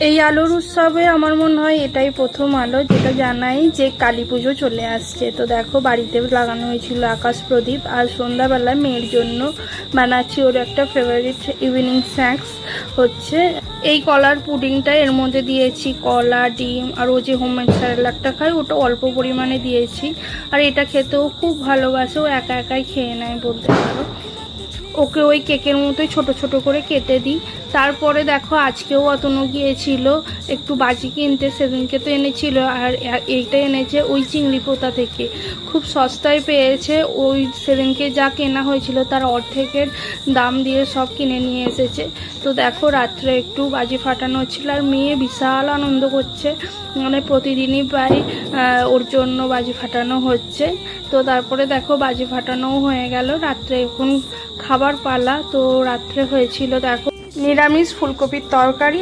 এই আলোর উৎসবে আমার মনে হয় এটাই প্রথম আলো, যেটা জানাই যে কালী পুজো চলে আসছে। তো দেখো বাড়িতে লাগানো হয়েছিল আকাশ প্রদীপ, আর সন্ধ্যাবেলা মেয়ের জন্য বানাচ্ছি ওর একটা ফেভারিট ইভিনিং স্ন্যাক্স হচ্ছে এই কলার পুডিংটা। এর মধ্যে দিয়েছি কলা, ডিম, আর ও যে হোমমেড স্যালাডটা খায় ওটা অল্প পরিমাণে দিয়েছি। আর এটা খেতেও খুব ভালোবাসে, ও একা একাই খেয়ে নেয় বলতে পারো। ওকে ওই কেকের মতোই ছোট ছোট করে কেটে দিই। তারপরে দেখো আজকেও অতনু গিয়েছিল একটু বাজি কিনতে, সেদিনকে তো এনেছিল, আর এইটা এনেছে ওই চিংড়ি পোতা থেকে, খুব সস্তায় পেয়েছে। ওই সেদিনকে যা কেনা হয়েছিল তার অর্ধেকের দাম দিয়ে সব কিনে নিয়ে এসেছে। তো দেখো রাত্রে একটু বাজি ফাটানো হচ্ছিল, আর মেয়ে বিশাল আনন্দ করছে, মানে প্রতিদিনই প্রায় ওর জন্য বাজি ফাটানো হচ্ছে। তো তারপরে দেখো বাজি ফাটানোও হয়ে গেল, রাত্রে এখন খাবার পালা। তো রাত্রে হয়েছিল দেখো নিরামিষ ফুলকপির তরকারি।